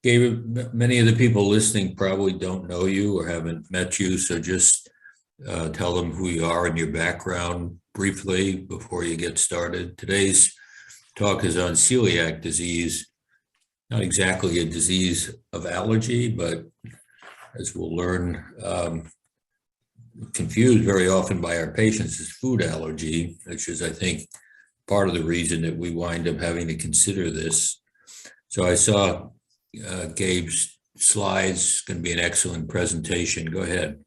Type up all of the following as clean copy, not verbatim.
Gabriel, many of the people listening probably don't know you or haven't met you, so just tell them who you are and your background briefly before you get started. Today's talk is on celiac disease, not exactly a disease of allergy, but as we'll learn, confused very often by our patients is food allergy, which is, I think, part of the reason that we wind up having to consider this. So I saw Gabe's slides. Going to be an excellent presentation. Go ahead.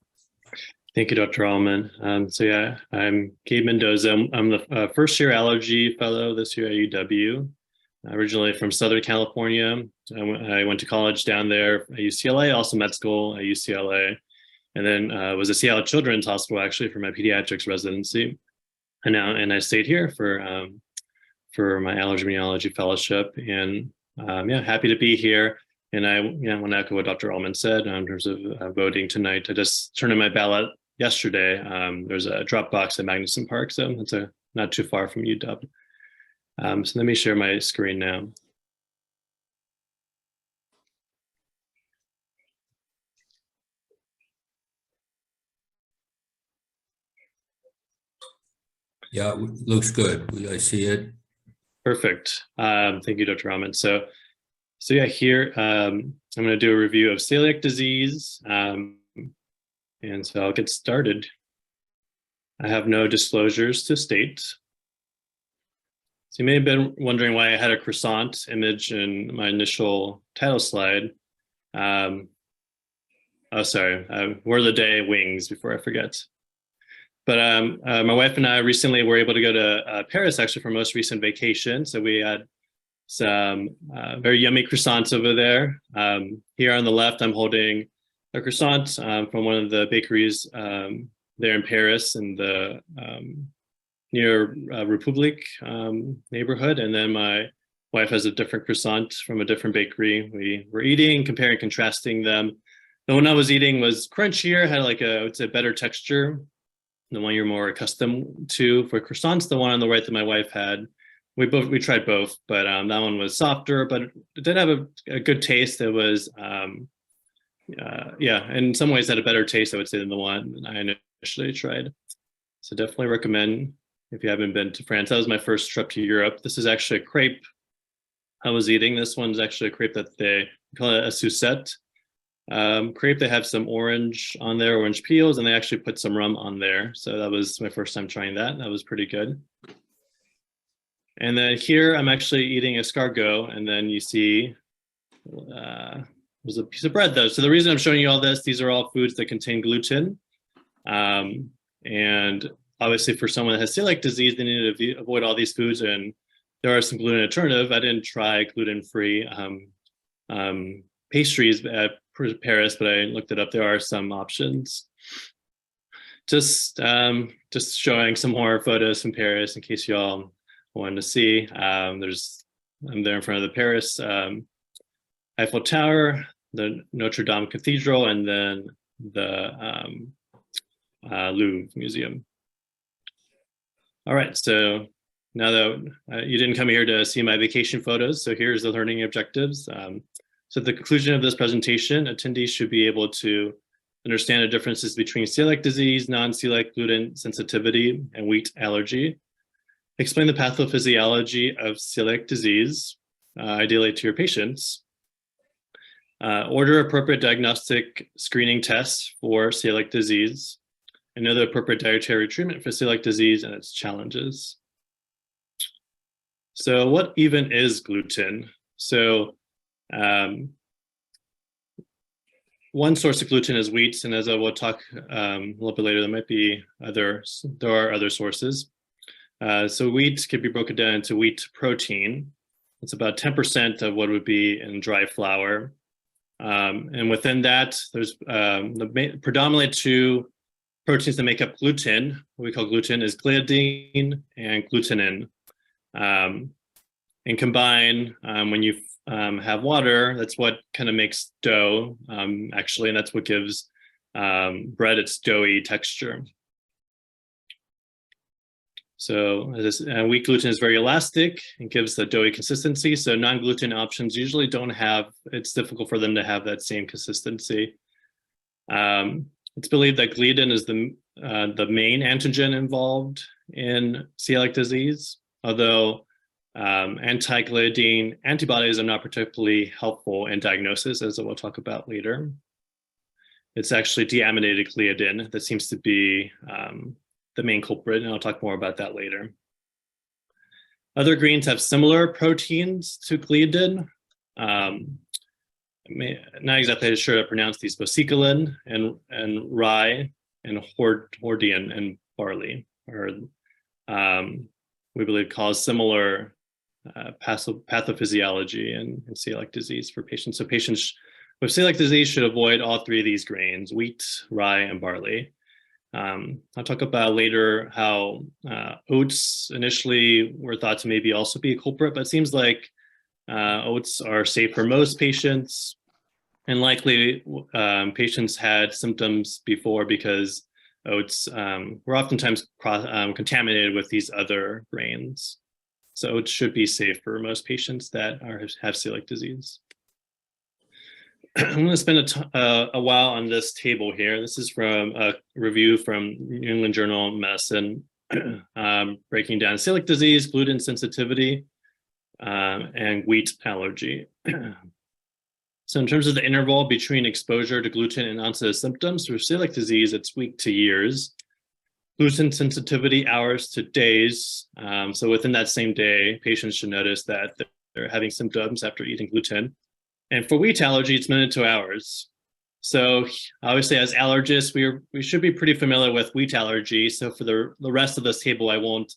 Thank you, Dr. Allman. I'm Gabe Mendoza. I'm the first year allergy fellow this year at UW. Originally from Southern California. I went to college down there at UCLA, also med school at UCLA, and then was at Seattle Children's Hospital actually for my pediatrics residency. And I stayed here for my allergy immunology fellowship, and happy to be here. And I want to echo what Dr. Allman said in terms of voting tonight. I just turned in my ballot yesterday. There's a drop box at Magnuson Park, so it's not too far from UW. So let me share my screen now. Yeah, it looks good. I see it. Perfect. Thank you, Dr. Rahman. So yeah, here I'm going to do a review of celiac disease, and so I'll get started. I have no disclosures to state. So you may have been wondering why I had a croissant image in my initial title slide. Word of the day, wings, before I forget. But my wife and I recently were able to go to Paris, actually, for our most recent vacation. So we had some very yummy croissants over there. Here on the left, I'm holding a croissant from one of the bakeries there in Paris in the near Republic neighborhood. And then my wife has a different croissant from a different bakery. We were eating, comparing, contrasting them. The one I was eating was crunchier, had like I would say, better texture. The one you're more accustomed to for croissants, the one on the right that my wife had. We tried both, but that one was softer, but it did have a good taste. It was, in some ways had a better taste, I would say, than the one I initially tried. So definitely recommend if you haven't been to France. That was my first trip to Europe. This is actually a crepe I was eating. This one's actually a crepe that they call it a Suzette crepe. They have some orange on there, orange peels, and they actually put some rum on there. So that was my first time trying that. That was pretty good. And then here I'm actually eating escargot, and then you see there's a piece of bread though. So the reason I'm showing you all this, these are all foods that contain gluten. And obviously for someone that has celiac disease, they need to avoid all these foods, and there are some gluten alternative. I didn't try gluten-free pastries at Paris, but I looked it up. There are some options. Just showing some more photos from Paris in case y'all wanted to see. I'm there in front of the Paris Eiffel Tower, the Notre Dame Cathedral, and then the Louvre Museum. All right, so now that you didn't come here to see my vacation photos, so here's the learning objectives. So at the conclusion of this presentation, attendees should be able to understand the differences between celiac disease, non-celiac gluten sensitivity, and wheat allergy. Explain the pathophysiology of celiac disease, ideally to your patients. Order appropriate diagnostic screening tests for celiac disease, and know the appropriate dietary treatment for celiac disease and its challenges. So what even is gluten? So one source of gluten is wheat, and as I will talk a little bit later, there are other sources. So wheat can be broken down into wheat protein. It's about 10% of what would be in dry flour. And within that, there's predominantly two proteins that make up gluten. What we call gluten is gliadin and glutenin. And combine, when you have water, that's what kind of makes dough, actually, and that's what gives bread its doughy texture. So wheat gluten is very elastic and gives the doughy consistency. So non-gluten options usually don't have, it's difficult for them to have that same consistency. It's believed that gliadin is the main antigen involved in celiac disease, although anti-gliadin antibodies are not particularly helpful in diagnosis, as we'll talk about later. It's actually deaminated gliadin that seems to be the main culprit, and I'll talk more about that later. Other grains have similar proteins to gliadin. Not exactly sure to pronounce these, but bosicolin and rye and hordein and barley are, we believe, cause similar pathophysiology in celiac disease for patients. So patients with celiac disease should avoid all three of these grains: wheat, rye, and barley. I'll talk about later how oats initially were thought to maybe also be a culprit, but it seems like oats are safe for most patients, and likely patients had symptoms before because oats were oftentimes contaminated with these other grains. So oats should be safe for most patients that have celiac disease. I'm going to spend a while on this table here. This is from a review from New England Journal of Medicine, breaking down celiac disease, gluten sensitivity, and wheat allergy. So in terms of the interval between exposure to gluten and onset of symptoms, for celiac disease, it's weeks to years. Gluten sensitivity, hours to days. So within that same day, patients should notice that they're having symptoms after eating gluten. And for wheat allergy, it's minute to hours. So obviously, as allergists, we should be pretty familiar with wheat allergy. So for the rest of this table, I won't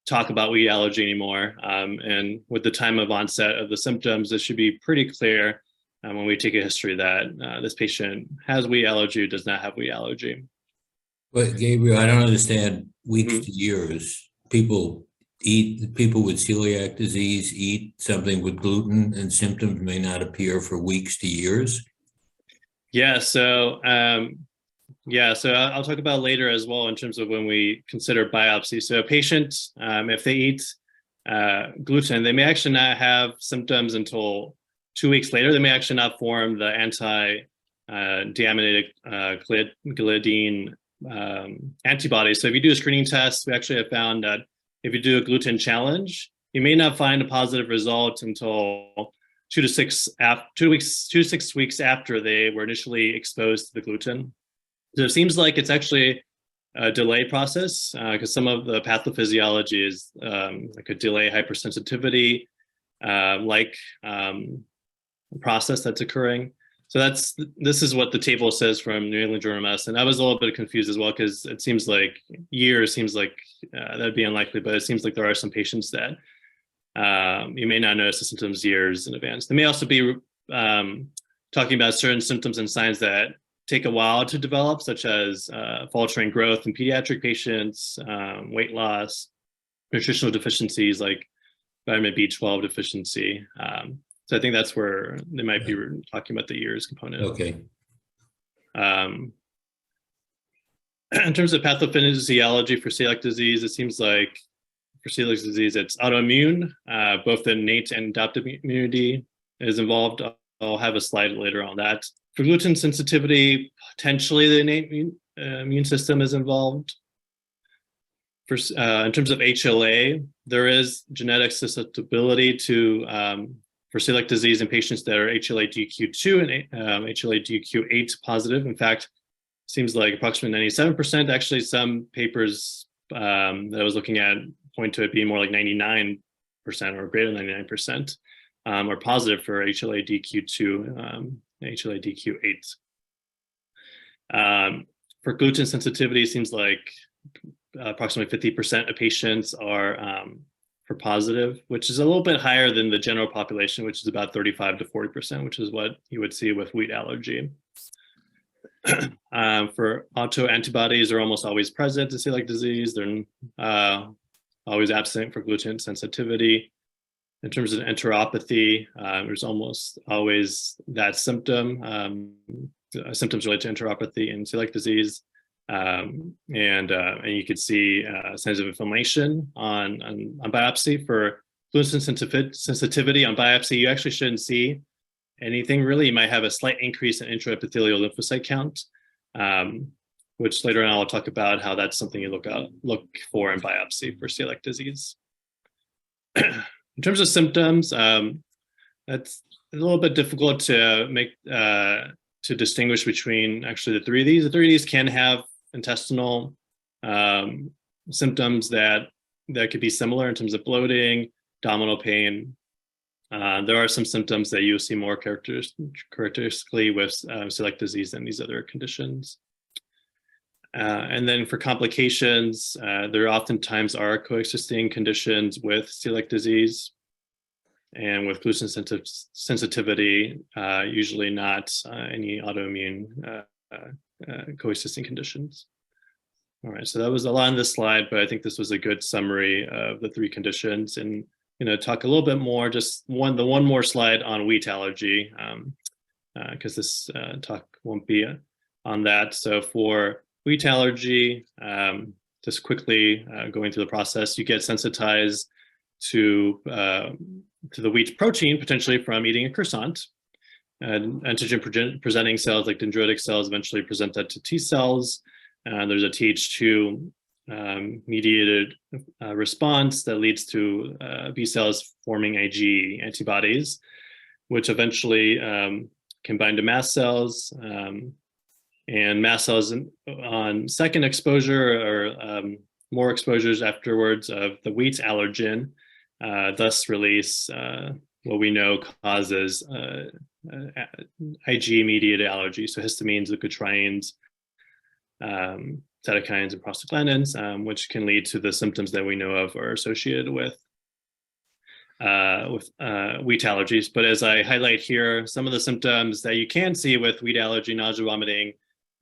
talk about wheat allergy anymore. And with the time of onset of the symptoms, it should be pretty clear when we take a history that this patient has wheat allergy or does not have wheat allergy. But Gabriel, I don't understand weeks to years. People with celiac disease eat something with gluten and symptoms may not appear for weeks to years. Yeah, so I'll talk about later as well in terms of when we consider biopsy. So a patient, if they eat gluten, they may actually not have symptoms until 2 weeks later. They may actually not form the anti-deaminated gliadin antibodies. So if you do a screening test, we actually have found that if you do a gluten challenge, you may not find a positive result until 2 to 6 weeks after they were initially exposed to the gluten. So it seems like it's actually a delay process because some of the pathophysiology is like a delay hypersensitivity process that's occurring. So this is what the table says from New England Journal of Medicine. I was a little bit confused as well because it seems like years seems like that'd be unlikely, but it seems like there are some patients that you may not notice the symptoms years in advance. They may also be talking about certain symptoms and signs that take a while to develop, such as faltering growth in pediatric patients, weight loss, nutritional deficiencies like vitamin B12 deficiency. So I think that's where they might be talking about the years component. Okay. In terms of pathophysiology for celiac disease, it seems like for celiac disease, it's autoimmune. Both the innate and adaptive immunity is involved. I'll have a slide later on that. For gluten sensitivity, potentially the innate immune system is involved. For, in terms of HLA, there is genetic susceptibility to for celiac disease in patients that are HLA-DQ2 and HLA-DQ8 positive. In fact, seems like approximately 97%. Actually, some papers that I was looking at point to it being more like 99% or greater than 99% are positive for HLA-DQ2 and HLA-DQ8. For gluten sensitivity, it seems like approximately 50% of patients are for positive, which is a little bit higher than the general population, which is about 35 to 40%, which is what you would see with wheat allergy. For autoantibodies, they're almost always present in celiac disease. They're always absent for gluten sensitivity. In terms of enteropathy, there's almost always that symptom, symptoms related to enteropathy in celiac disease. And you could see signs of inflammation on biopsy. For fluorescence sensitivity on biopsy, you actually shouldn't see anything really. You might have a slight increase in intraepithelial lymphocyte count, which later on I'll talk about how that's something you look for in biopsy for celiac disease. In terms of symptoms, that's a little bit difficult to distinguish between actually the three of these. The three of these can have intestinal symptoms that could be similar in terms of bloating, abdominal pain. There are some symptoms that you see more characteristically with celiac disease than these other conditions. And then for complications, there oftentimes are coexisting conditions with celiac disease and with gluten sensitivity, usually not any autoimmune coexisting conditions. All right, so that was a lot on this slide, but I think this was a good summary of the three conditions. And talk a little bit more, just the one more slide on wheat allergy, because this talk won't be on that. So for wheat allergy, just quickly going through the process, you get sensitized to the wheat protein, potentially from eating a croissant. And antigen presenting cells like dendritic cells eventually present that to T cells. There's a Th2 mediated response that leads to B cells forming IgE antibodies, which eventually can bind to mast cells. And mast cells on second exposure or more exposures afterwards of the wheat allergen, thus release what we know causes IgE-mediated allergy, so histamines, leukotrienes, cytokines, and prostaglandins, which can lead to the symptoms that we know of are associated with wheat allergies. But as I highlight here, some of the symptoms that you can see with wheat allergy, nausea, vomiting,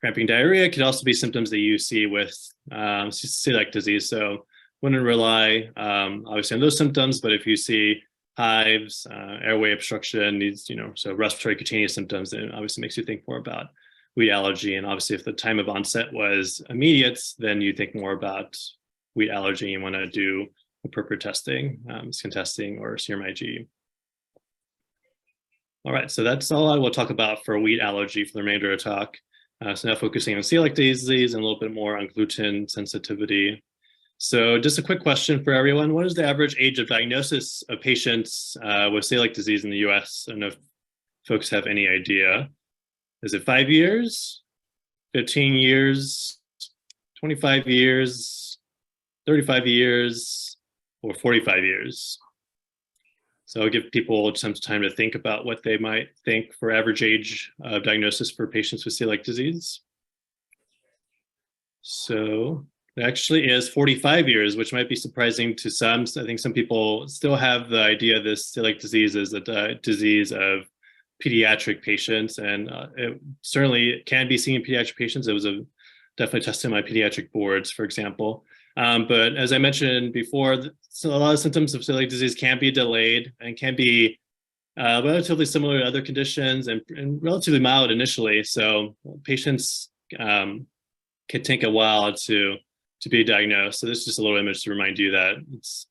cramping, diarrhea, could also be symptoms that you see with celiac disease. So wouldn't rely obviously on those symptoms, but if you see hives, airway obstruction, these, so respiratory cutaneous symptoms, it obviously makes you think more about wheat allergy. And obviously if the time of onset was immediate, then you think more about wheat allergy. You want to do appropriate testing, skin testing or serum IgE. All right, so that's all I will talk about for wheat allergy for the remainder of the talk. So now focusing on celiac disease and a little bit more on gluten sensitivity. So just a quick question for everyone. What is the average age of diagnosis of patients with celiac disease in the US? I don't know if folks have any idea. Is it 5 years, 15 years, 25 years, 35 years, or 45 years? So I'll give people some time to think about what they might think for average age of diagnosis for patients with celiac disease. So it actually is 45 years, which might be surprising to some. So I think some people still have the idea this celiac disease is a disease of pediatric patients, and it certainly can be seen in pediatric patients. It was definitely tested in my pediatric boards, for example. But as I mentioned before, so a lot of symptoms of celiac disease can be delayed and can be relatively similar to other conditions and relatively mild initially. So patients could take a while to be diagnosed. So this is just a little image to remind you that it's,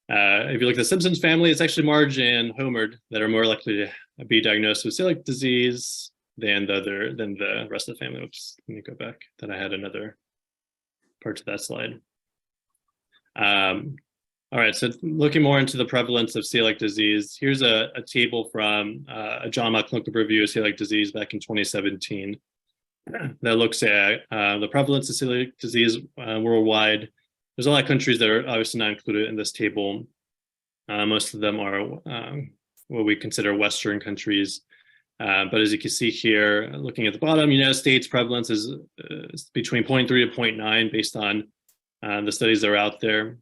if you look at the Simpsons family, it's actually Marge and Homer that are more likely to be diagnosed with celiac disease than the rest of the family. Oops, let me go back. Then I had another part to that slide. All right, so looking more into the prevalence of celiac disease, here's a table from a JAMA clinical review of celiac disease back in 2017 that looks at the prevalence of celiac disease worldwide. There's a lot of countries that are obviously not included in this table. Most of them are what we consider Western countries. But as you can see here, looking at the bottom, United States prevalence is between 0.3 to 0.9 based on the studies that are out there.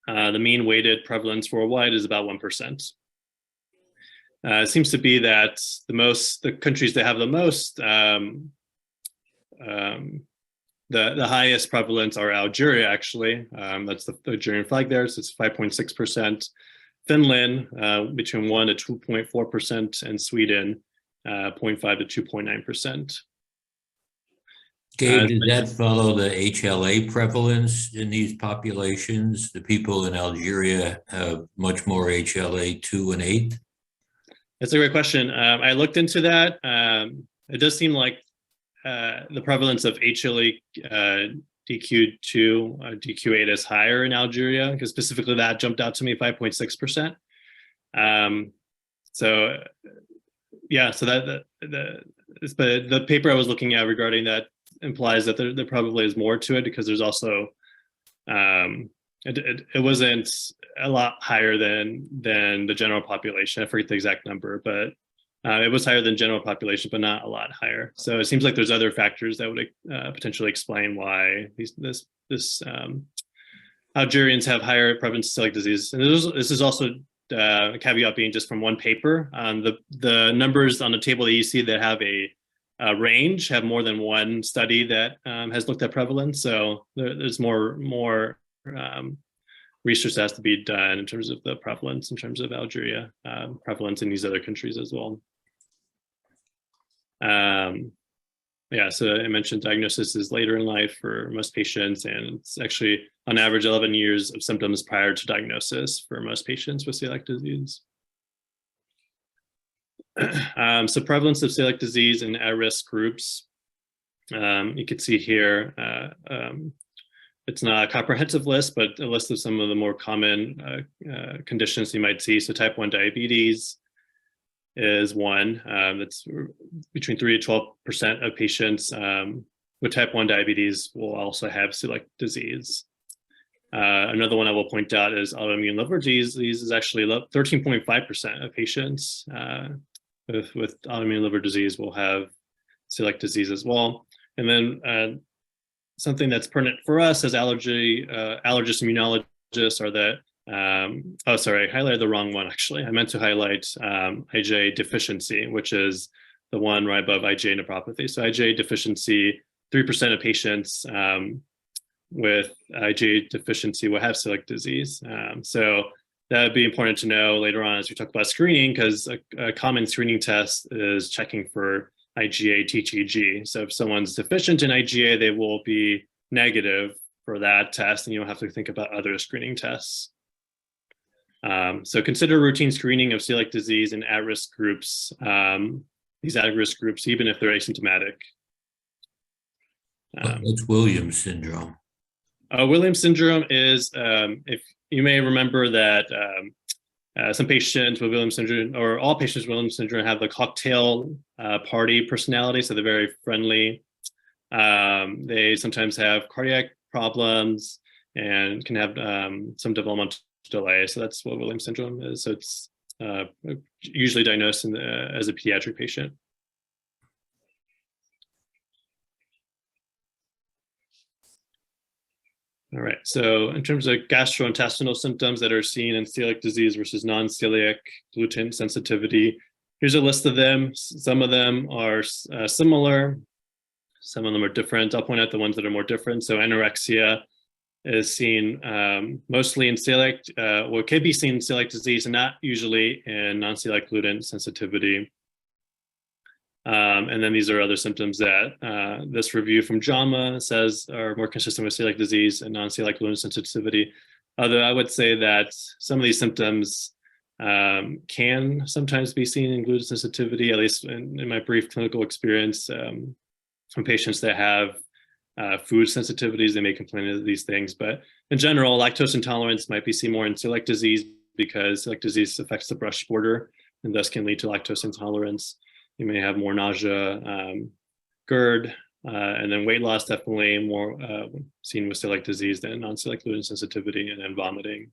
The mean weighted prevalence worldwide is about 1%. It seems to be that the countries that have the most, the highest prevalence are Algeria, actually. That's the Algerian flag there, so it's 5.6%. Finland, between 1 to 2.4%, and Sweden, 0.5 to 2.9%. Gabe, does that follow the HLA prevalence in these populations? The people in Algeria have much more HLA-2 and 8? That's a great question. I looked into that. It does seem like the prevalence of HLA DQ2, DQ8 is higher in Algeria, because specifically that jumped out to me, 5.6%. So yeah, so the paper I was looking at regarding that implies that there probably is more to it, because there's also it wasn't a lot higher than the general population. I forget the exact number, but it was higher than general population, but not a lot higher. So it seems like there's other factors that would potentially explain why Algerians have higher prevalence of celiac disease. And this is also a caveat being just from one paper. The numbers on the table that you see that have a range have more than one study that has looked at prevalence. So there's more research that has to be done in terms of the prevalence, in terms of Algeria, prevalence in these other countries as well. Yeah, so I mentioned diagnosis is later in life for most patients, and it's actually on average 11 years of symptoms prior to diagnosis for most patients with celiac disease. So prevalence of celiac disease in at-risk groups, you can see here, it's not a comprehensive list, but a list of some of the more common conditions you might see. So type 1 diabetes is one. That's between 3 to 12% of patients with type 1 diabetes will also have celiac disease. Another one I will point out is autoimmune liver disease. This is actually 13.5% of patients with autoimmune liver disease will have celiac disease as well. And then something that's pertinent for us as allergist immunologists are that, oh, sorry, I highlighted the wrong one, actually. I meant to highlight IgA deficiency, which is the one right above IgA nephropathy. So IgA deficiency, 3% of patients with IgA deficiency will have celiac disease. So that would be important to know later on as we talk about screening, because a common screening test is checking for IgA TTG. So if someone's deficient in IgA, they will be negative for that test, and you don't have to think about other screening tests. So consider routine screening of celiac disease in at-risk groups, these at-risk groups, even if they're asymptomatic. What's Williams syndrome? Williams syndrome is, if you may remember that some patients with Williams syndrome, or all patients with Williams syndrome, have the cocktail party personality, so they're very friendly. They sometimes have cardiac problems and can have some developmental delay. So that's what Williams syndrome is. So it's usually diagnosed as a pediatric patient. All right, so in terms of gastrointestinal symptoms that are seen in celiac disease versus non-celiac gluten sensitivity, here's a list of them. Some of them are similar, some of them are different. I'll point out the ones that are more different. So anorexia is seen mostly in celiac, well, it can be seen in celiac disease and not usually in non-celiac gluten sensitivity. And then these are other symptoms that this review from JAMA says are more consistent with celiac disease and non-celiac gluten sensitivity. Although I would say that some of these symptoms can sometimes be seen in gluten sensitivity, at least in my brief clinical experience. From patients that have food sensitivities, they may complain of these things. But in general, lactose intolerance might be seen more in celiac disease, because celiac disease affects the brush border and thus can lead to lactose intolerance. You may have more nausea, GERD, and then weight loss, definitely more seen with celiac disease than non-celiac gluten sensitivity, and then vomiting.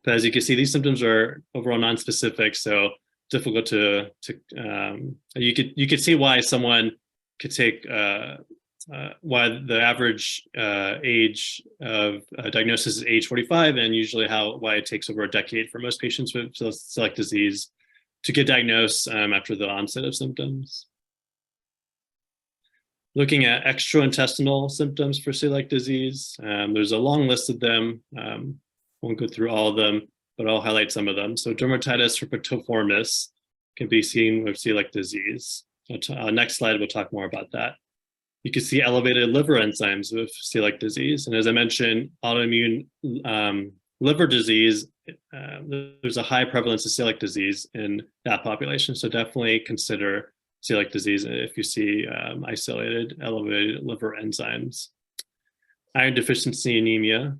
But as you can see, these symptoms are overall non-specific, so difficult to you could see why someone could take why the average age of diagnosis is age 45, and usually why it takes over a decade for most patients with celiac disease to get diagnosed after the onset of symptoms. Looking at extraintestinal symptoms for celiac disease, there's a long list of them. Won't go through all of them, but I'll highlight some of them. So dermatitis herpetiformis can be seen with celiac disease. Next slide, we'll talk more about that. you can see elevated liver enzymes with celiac disease. And as I mentioned, autoimmune liver disease, there's a high prevalence of celiac disease in that population. So definitely consider celiac disease if you see isolated elevated liver enzymes. Iron deficiency anemia,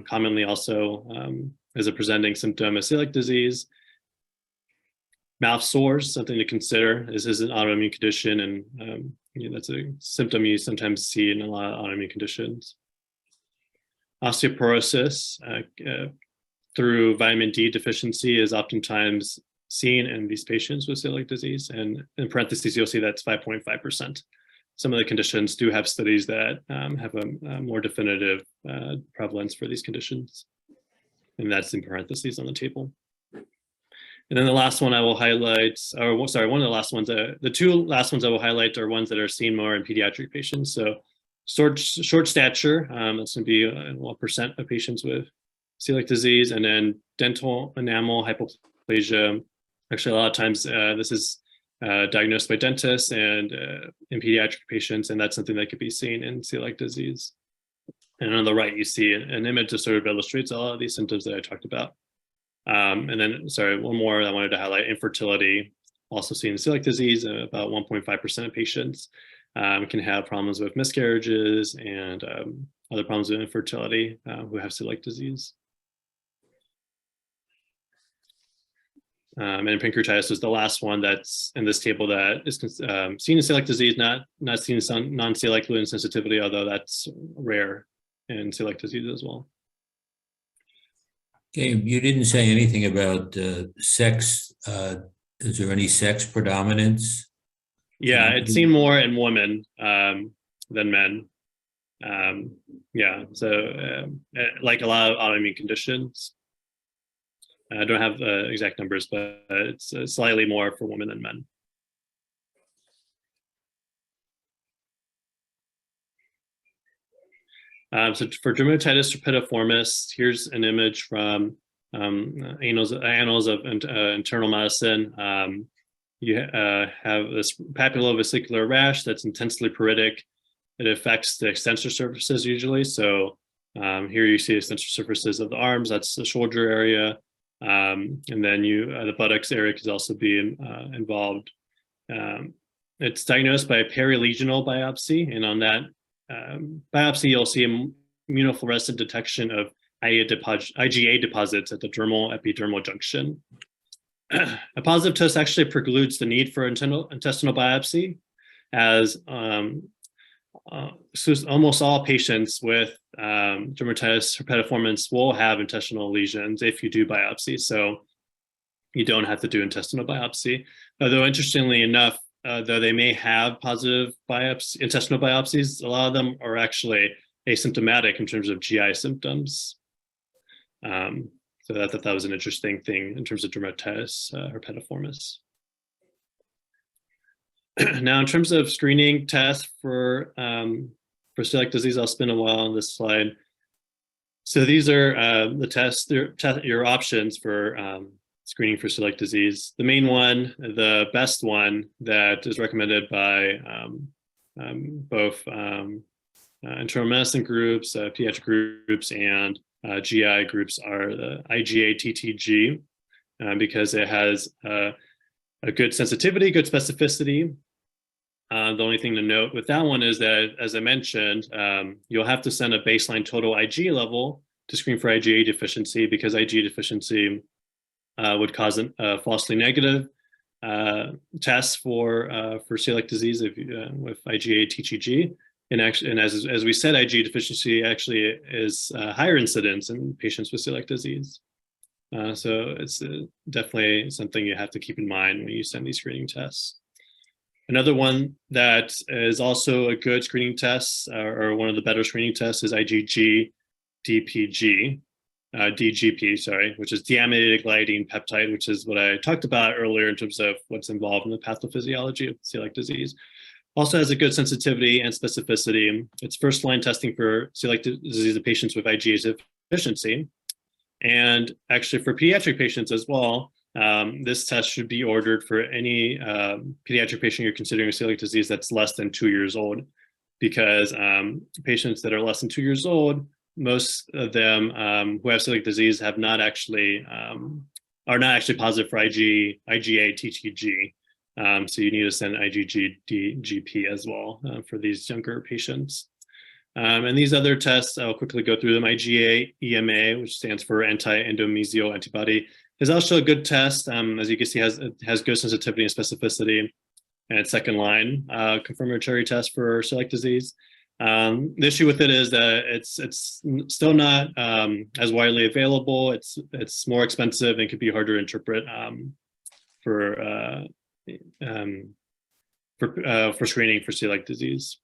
commonly also is a presenting symptom of celiac disease. Mouth sores, something to consider. This is an autoimmune condition, and that's a symptom you sometimes see in a lot of autoimmune conditions. Osteoporosis through vitamin D deficiency is oftentimes seen in these patients with celiac disease, and in parentheses, you'll see that's 5.5%. Some of the conditions do have studies that have a more definitive prevalence for these conditions, and that's in parentheses on the table. And then the last one I will highlight, or sorry, one of the last ones, the two last ones I will highlight are ones that are seen more in pediatric patients. So short stature, that's going to be 1% of patients with celiac disease, and then dental enamel hypoplasia. Actually, a lot of times this is diagnosed by dentists and in pediatric patients, and that's something that could be seen in celiac disease. And on the right, you see an image that sort of illustrates all of these symptoms that I talked about. And then, sorry, one more I wanted to highlight, infertility, also seen in celiac disease. About 1.5% of patients can have problems with miscarriages and other problems with infertility who have celiac disease. And pancreatitis is the last one that's in this table that is seen in celiac disease, not seen in non-celiac gluten sensitivity, although that's rare in celiac disease as well. Okay, you didn't say anything about sex. Is there any sex predominance? Yeah, it's seen more in women than men. Yeah, so like a lot of autoimmune conditions. I don't have exact numbers, but it's slightly more for women than men. So for dermatitis herpetiformis, here's an image from Annals of Internal Medicine. You have this papulovesicular rash that's intensely pruritic. It affects the extensor surfaces usually. So here you see extensor surfaces of the arms, that's the shoulder area. And then the buttocks area could also be involved. It's diagnosed by a perilegional biopsy, and on that biopsy, you'll see immunofluorescent detection of IgA deposits at the dermal epidermal junction. A positive test actually precludes the need for intestinal biopsy, as almost all patients with dermatitis herpetiformis will have intestinal lesions if you do biopsy. So you don't have to do intestinal biopsy. Although interestingly enough, though they may have positive intestinal biopsies, a lot of them are actually asymptomatic in terms of GI symptoms. So that was an interesting thing in terms of dermatitis herpetiformis. Now, in terms of screening tests for celiac disease, I'll spend a while on this slide. So these are the tests, your options for screening for celiac disease. The main one, the best one that is recommended by both internal medicine groups, pediatric groups, and GI groups are the IgA-TTG because it has a good sensitivity, good specificity. The only thing to note with that one is that, as I mentioned, you'll have to send a baseline total IgA level to screen for IgA deficiency, because IgA deficiency would cause a falsely negative test for celiac disease with IgA-TTG. And as we said, IgA deficiency actually is higher incidence in patients with celiac disease. So it's definitely something you have to keep in mind when you send these screening tests. Another one that is also a good screening test, or one of the better screening tests, is DGP, which is deaminated gliadine peptide, which is what I talked about earlier in terms of what's involved in the pathophysiology of celiac disease. Also has a good sensitivity and specificity. It's first-line testing for celiac disease in patients with IgA deficiency. And actually for pediatric patients as well, This test should be ordered for any pediatric patient you're considering celiac disease that's less than 2 years old, because patients that are less than 2 years old, most of them who have celiac disease are not actually positive for IgA, TTG. So you need to send IgG, GP as well for these younger patients. And these other tests, I'll quickly go through them. IgA EMA, which stands for anti-endomysial antibody, is also a good test. As you can see, it has good sensitivity and specificity. And it's second line confirmatory test for celiac disease. The issue with it is that it's still not as widely available. It's more expensive and could be hard to interpret for screening for celiac disease.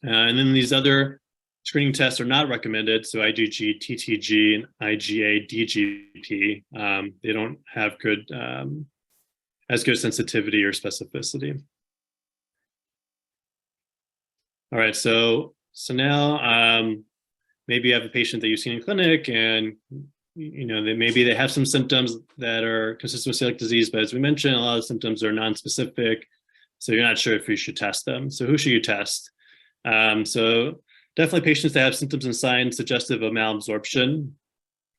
And then these other screening tests are not recommended. So IgG, TTG, and IgA, DGP, they don't have as good sensitivity or specificity. All right, so now maybe you have a patient that you've seen in clinic, and maybe they have some symptoms that are consistent with celiac disease, but as we mentioned, a lot of symptoms are non-specific, so you're not sure if you should test them. So who should you test? So definitely patients that have symptoms and signs suggestive of malabsorption,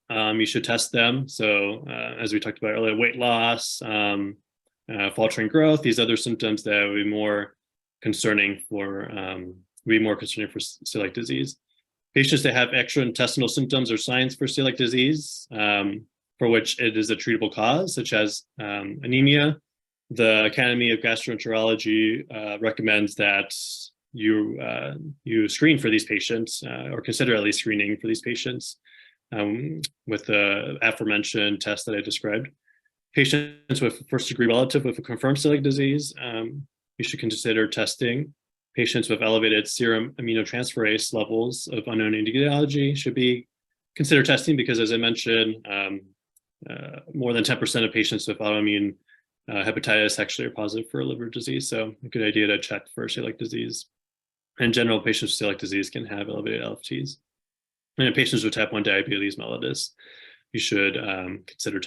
you should test them. So as we talked about earlier, weight loss, faltering growth, these other symptoms that would be more concerning for celiac disease. Patients that have extraintestinal symptoms or signs for celiac disease, for which it is a treatable cause, such as anemia, the Academy of Gastroenterology recommends that you screen for these patients, or consider at least screening for these patients with the aforementioned test that I described. Patients with first-degree relative with a confirmed celiac disease, you should consider testing. Patients with elevated serum aminotransferase levels of unknown etiology should be consider testing, because as I mentioned, more than 10% of patients with autoimmune hepatitis actually are positive for liver disease. So a good idea to check for celiac disease. In general, patients with celiac disease can have elevated LFTs. And in patients with type 1 diabetes mellitus, you should consider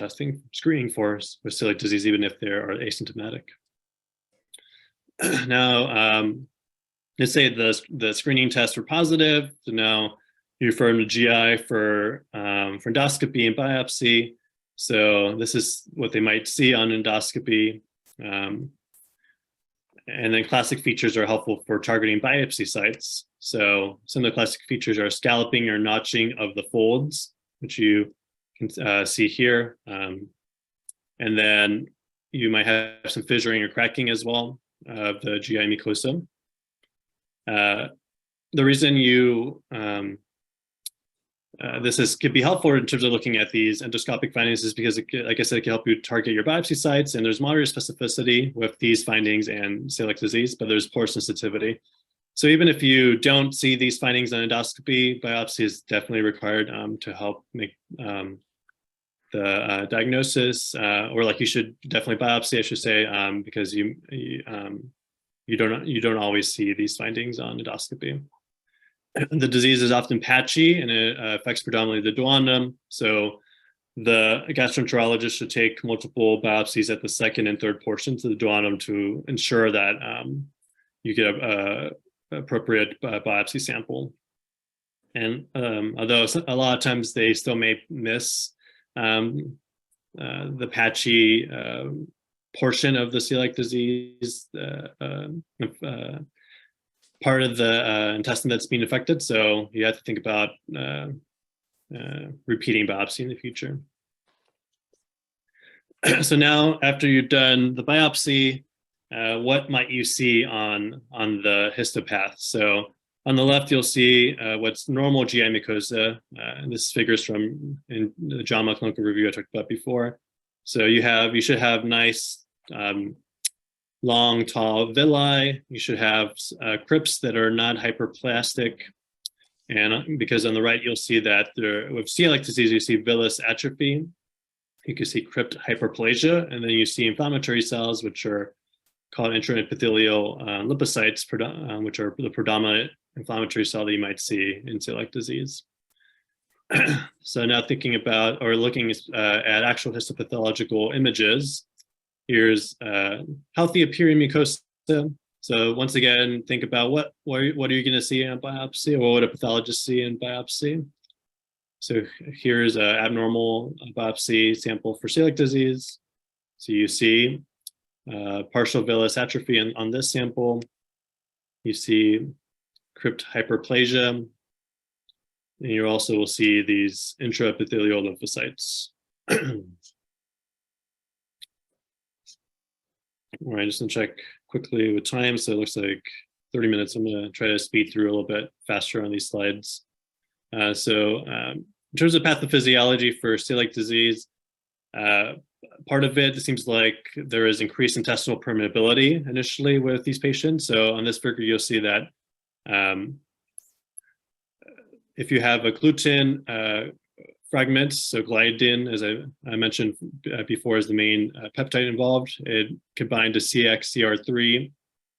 screening for with celiac disease, even if they are asymptomatic. Now, let's say the screening tests were positive. So now you refer them to GI for endoscopy and biopsy. So this is what they might see on endoscopy. And then classic features are helpful for targeting biopsy sites. So some of the classic features are scalloping or notching of the folds, which you can see here. And then you might have some fissuring or cracking as well of the GI mucosa. The reason this could be helpful in terms of looking at these endoscopic findings is because, like I said, it can help you target your biopsy sites, and there's moderate specificity with these findings and celiac disease, but there's poor sensitivity. So even if you don't see these findings on endoscopy, biopsy is definitely required to help make the diagnosis, or like you should definitely biopsy, I should say, because you don't always see these findings on endoscopy. The disease is often patchy, and it affects predominantly the duodenum. So the gastroenterologist should take multiple biopsies at the second and third portions of the duodenum to ensure that you get a appropriate biopsy sample. And although a lot of times they still may miss the patchy portion of the celiac disease, part of the intestine that's being affected. So you have to think about repeating biopsy in the future. So now, after you've done the biopsy, what might you see on the histopath? So on the left, you'll see what's normal GI mucosa. And this figures from in the JAMA clinical review I talked about before. So you should have nice long, tall villi. You should have crypts that are not hyperplastic. And because on the right, you'll see that with celiac disease, you see villus atrophy. You can see crypt hyperplasia, and then you see inflammatory cells, which are called intraepithelial lymphocytes, which are the predominant inflammatory cell that you might see in celiac disease. So now thinking about or looking at actual histopathological images, here's healthy appearing mucosa. So once again, think about what are you going to see in biopsy, or what would a pathologist see in biopsy? So here's an abnormal biopsy sample for celiac disease. So you see partial villus atrophy on this sample. You see crypt hyperplasia. And you also will see these intraepithelial lymphocytes. All right, just gonna check quickly with time. So it looks like 30 minutes. I'm gonna try to speed through a little bit faster on these slides. In terms of pathophysiology for celiac disease, part of it seems like there is increased intestinal permeability initially with these patients. So on this figure, you'll see that if you have a gluten fragment, so gliadin, as I mentioned before, is the main peptide involved. It can bind to CXCR3,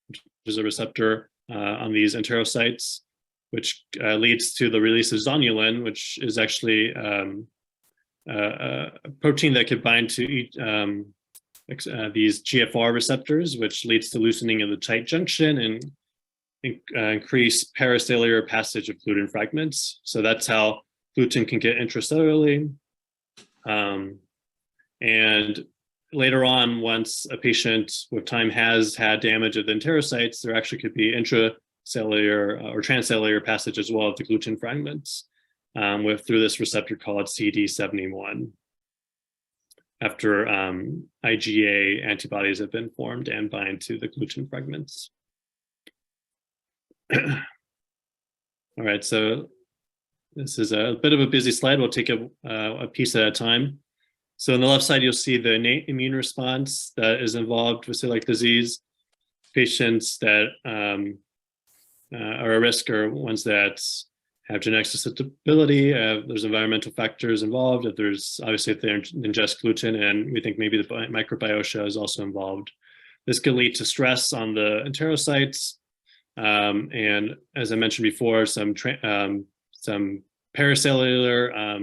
which is a receptor on these enterocytes, which leads to the release of zonulin, which is actually a protein that could bind to these GFR receptors, which leads to loosening of the tight junction and increase paracellular passage of gluten fragments. So that's how gluten can get intracellularly. And later on, once a patient with time has had damage of the enterocytes, there actually could be intracellular or transcellular passage as well of the gluten fragments through this receptor called CD71 after IgA antibodies have been formed and bind to the gluten fragments. All right, so this is a bit of a busy slide. We'll take a piece at a time. So on the left side, you'll see the innate immune response that is involved with celiac disease. Patients that are at risk are ones that have genetic susceptibility. There's environmental factors involved. If they ingest gluten, and we think maybe the microbiota is also involved. This can lead to stress on the enterocytes. And as I mentioned before, some paracellular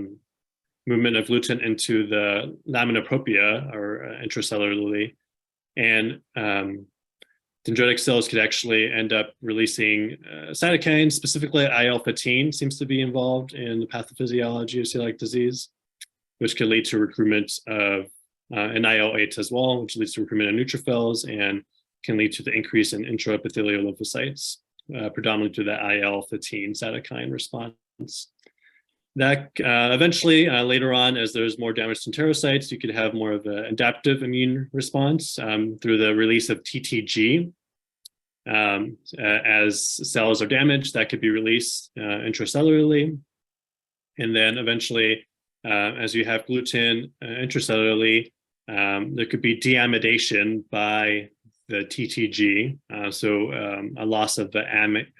movement of gluten into the lamina propria or intracellularly, and dendritic cells could actually end up releasing cytokines, specifically IL-15 seems to be involved in the pathophysiology of celiac disease, which could lead to recruitment of an IL-8 as well, which leads to recruitment of neutrophils and can lead to the increase in intraepithelial lymphocytes, predominantly through the IL-15 cytokine response. That eventually, later on, as there's more damage to enterocytes, you could have more of an adaptive immune response through the release of TTG. As cells are damaged, that could be released intracellularly. And then eventually, as you have gluten intracellularly, there could be deamidation by the TTG, a loss of the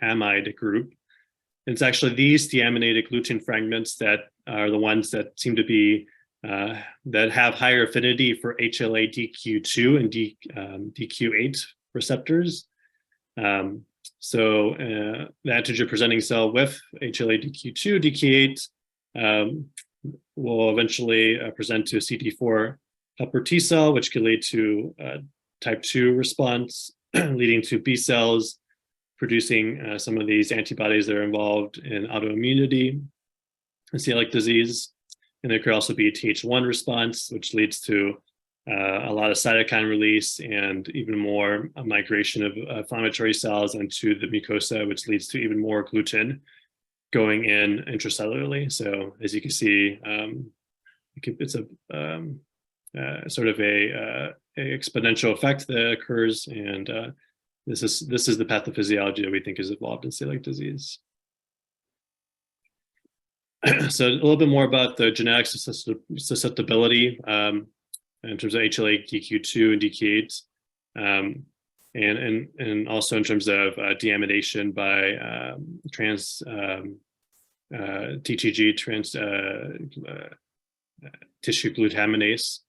amide group. It's actually these deaminated gluten fragments that are the ones that seem to be that have higher affinity for HLA-DQ2 and DQ8 receptors. The antigen presenting cell with HLA-DQ2, DQ8 will eventually present to a CD4 helper T cell, which can lead to type 2 response, leading to B cells producing some of these antibodies that are involved in autoimmunity and celiac disease. And there could also be a Th1 response, which leads to a lot of cytokine release and even more migration of inflammatory cells into the mucosa, which leads to even more gluten going in intracellularly. So as you can see, it's a sort of a exponential effect that occurs, and this is the pathophysiology that we think is involved in celiac disease. So a little bit more about the genetic susceptibility in terms of HLA-DQ2 and DQ8, and also in terms of deamidation by TTG, tissue glutaminase.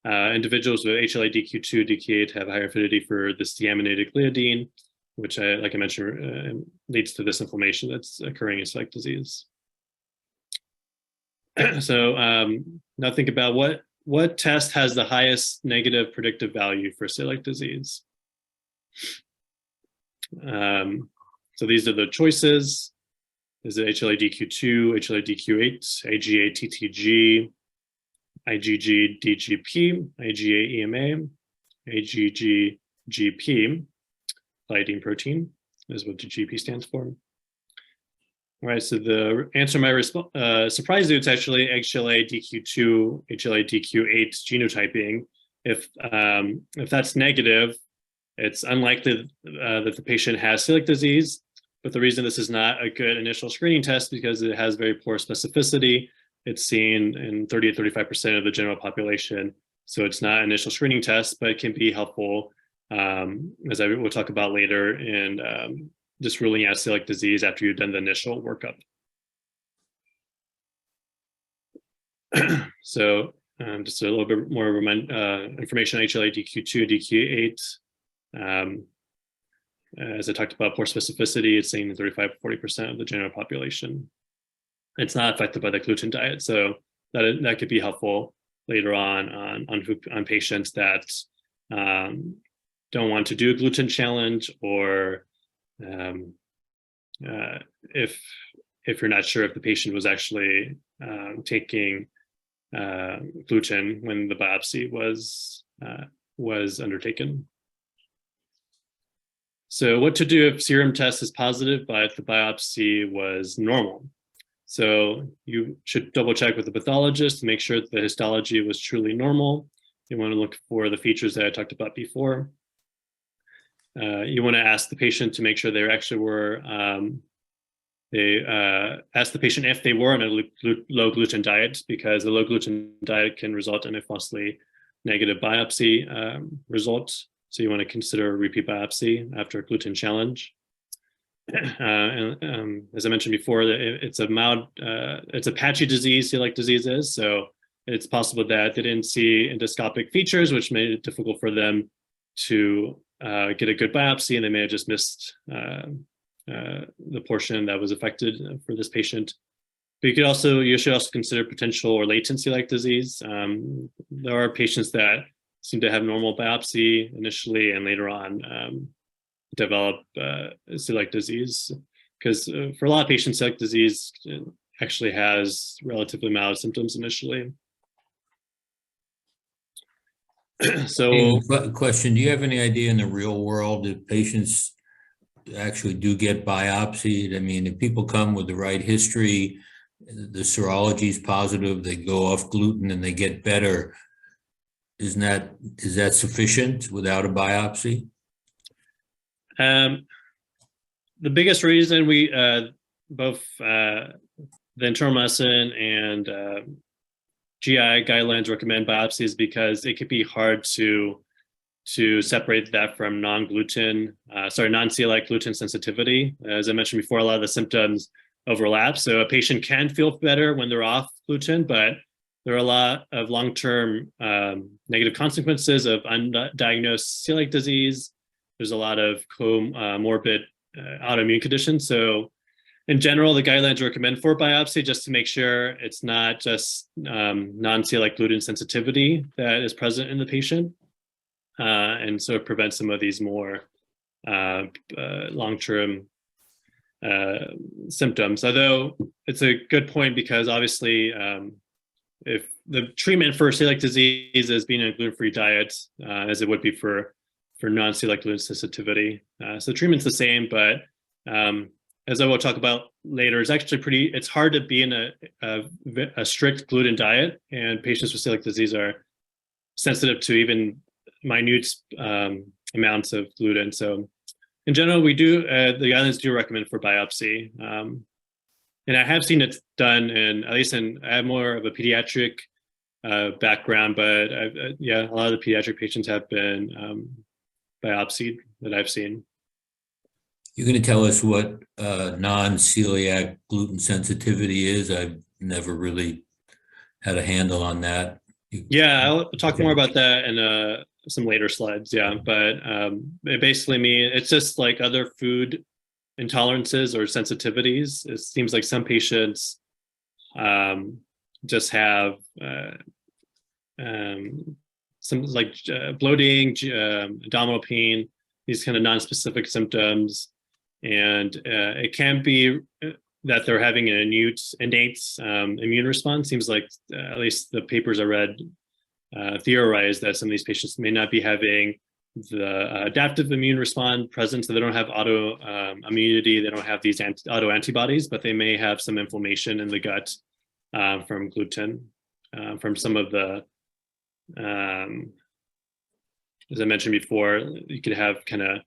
Individuals with HLA-DQ2, DQ8 have higher affinity for this deaminated gliadin, which, like I mentioned, leads to this inflammation that's occurring in celiac disease. So now think about what test has the highest negative predictive value for celiac disease. So these are the choices. Is it HLA-DQ2, HLA-DQ8, IgA-TTG, IgG-DGP, IgA-EMA, IgG-GP, gliadine protein is what the GP stands for. All right, so the answer might surprise you. It's actually HLA-DQ2, HLA-DQ8 genotyping. If that's negative, it's unlikely that the patient has celiac disease. But the reason this is not a good initial screening test because it has very poor specificity. It's seen in 30 to 35% of the general population. So it's not an initial screening test, but it can be helpful, as I will talk about later, in just ruling out celiac disease after you've done the initial workup. So just a little bit more information on HLA-DQ2, DQ8. As I talked about, poor specificity, it's seen in 35 to 40% of the general population. It's not affected by the gluten diet, so that could be helpful later on patients that don't want to do a gluten challenge, or if you're not sure if the patient was actually taking gluten when the biopsy was undertaken. So what to do if serum test is positive, but the biopsy was normal? So you should double check with the pathologist to make sure that the histology was truly normal. You want to look for the features that I talked about before. You want to ask the patient to make sure they actually were, ask the patient if they were on a low gluten diet, because a low gluten diet can result in a falsely negative biopsy result. So you want to consider a repeat biopsy after a gluten challenge. And as I mentioned before, it's a mild, it's a patchy disease, celiac disease is. So it's possible that they didn't see endoscopic features, which made it difficult for them to get a good biopsy, and they may have just missed the portion that was affected for this patient. But you should also consider potential or latent celiac disease. There are patients that seem to have normal biopsy initially and later on develop celiac disease, because for a lot of patients, celiac disease actually has relatively mild symptoms initially. So, question: do you have any idea in the real world if patients actually do get biopsied? I mean, if people come with the right history, the serology is positive, they go off gluten and they get better, is that sufficient without a biopsy? The biggest reason we both the internal medicine and GI guidelines recommend biopsies because it could be hard to separate that from non-celiac gluten sensitivity. As I mentioned before, a lot of the symptoms overlap. So a patient can feel better when they're off gluten, but there are a lot of long-term negative consequences of undiagnosed celiac disease. There's a lot of comorbid autoimmune conditions. So in general, the guidelines recommend for biopsy just to make sure it's not just non-celiac gluten sensitivity that is present in the patient. And so it prevents some of these more long-term symptoms. Although it's a good point because obviously if the treatment for celiac disease is being a gluten-free diet, as it would be for non-celiac gluten sensitivity. So the treatment's the same, but as I will talk about later, it's hard to be in a strict gluten diet, and patients with celiac disease are sensitive to even minute amounts of gluten. So in general, the guidelines do recommend for biopsy. And I have seen it done I have more of a pediatric background, but a lot of the pediatric patients have been biopsied that I've seen. You're going to tell us what non-celiac gluten sensitivity is? I've never really had a handle on that. Yeah, I'll talk more about that in some later slides. Yeah, but it basically means it's just like other food intolerances or sensitivities. It seems like some patients just have some like bloating, abdominal pain, these kind of non-specific symptoms. And it can be that they're having an innate immune response. Seems like at least the papers I read theorize that some of these patients may not be having the adaptive immune response present, so they don't have auto immunity, they don't have these auto antibodies, but they may have some inflammation in the gut from gluten, from some of the, as I mentioned before, you could have kind of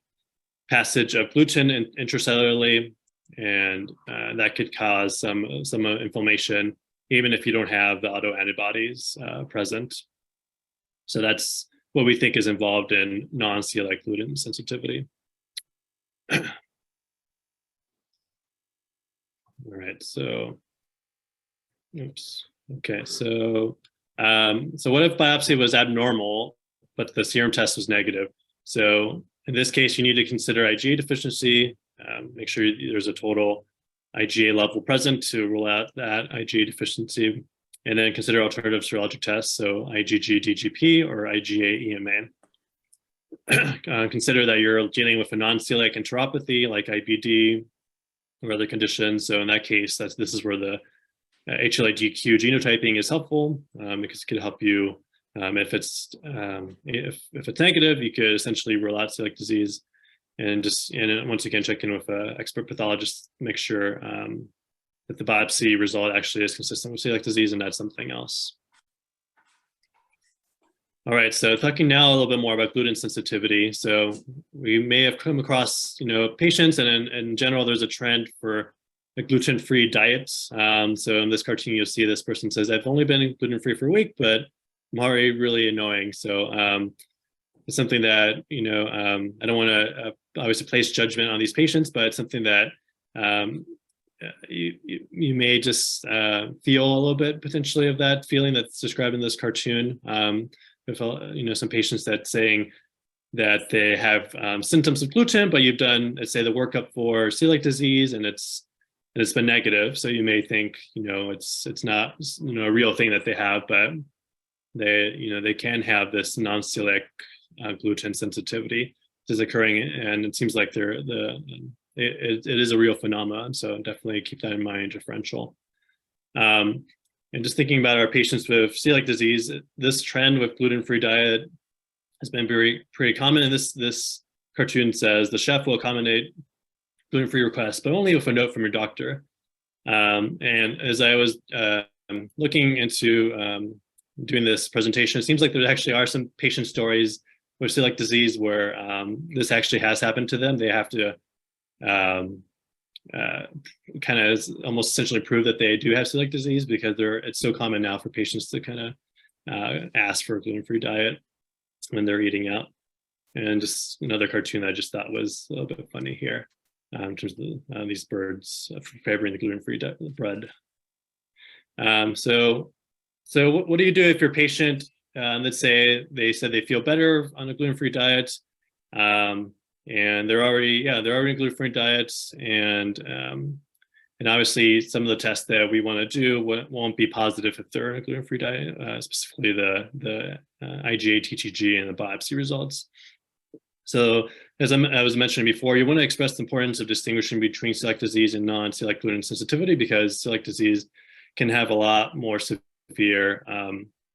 passage of gluten intracellularly, and that could cause some inflammation, even if you don't have the auto antibodies present. So that's what we think is involved in non-celiac gluten sensitivity. All right, so, oops. Okay, so what if biopsy was abnormal, but the serum test was negative? So in this case, you need to consider IgA deficiency, make sure there's a total IgA level present to rule out that IgA deficiency, and then consider alternative serologic tests, so IgG-DGP or IgA-EMA. Consider that you're dealing with a non-celiac enteropathy like IBD or other conditions. So in that case, this is where the HLA-DQ genotyping is helpful, because it could help you. If it's negative, you could essentially rule out celiac disease, and once again check in with an expert pathologist, make sure that the biopsy result actually is consistent with celiac disease and not something else. All right, so talking now a little bit more about gluten sensitivity. So we may have come across, patients, and in general, there's a trend for a gluten-free diet. So in this cartoon, you'll see this person says, "I've only been gluten-free for a week, but I'm already really annoying." So it's something that, I don't want to obviously place judgment on these patients, but it's something that you may just feel a little bit potentially of that feeling that's described in this cartoon. With some patients that saying that they have symptoms of gluten, but you've done, let's say, the workup for celiac disease, and it's been negative. So you may think, it's not a real thing that they have, but they can have this non-celiac gluten sensitivity is occurring, and it seems like it is a real phenomenon. So definitely keep that in mind, differential. And just thinking about our patients with celiac disease, this trend with gluten-free diet has been pretty common. And this cartoon says the chef will accommodate gluten-free requests, but only with a note from your doctor. And as I was looking into doing this presentation, it seems like there actually are some patient stories with celiac disease where this actually has happened to them. They have to kind of almost essentially prove that they do have celiac disease, because it's so common now for patients to kind of ask for a gluten-free diet when they're eating out. And just another cartoon that I just thought was a little bit funny here, in terms of these birds favoring the gluten-free bread. So what do you do if your patient, let's say they said they feel better on a gluten-free diet, and they're already gluten-free diets, and obviously some of the tests that we want to do won't be positive if they're in a gluten-free diet, specifically the IgA, TGG, and the biopsy results. So as I was mentioning before, you want to express the importance of distinguishing between celiac disease and non-celiac gluten sensitivity, because celiac disease can have a lot more severe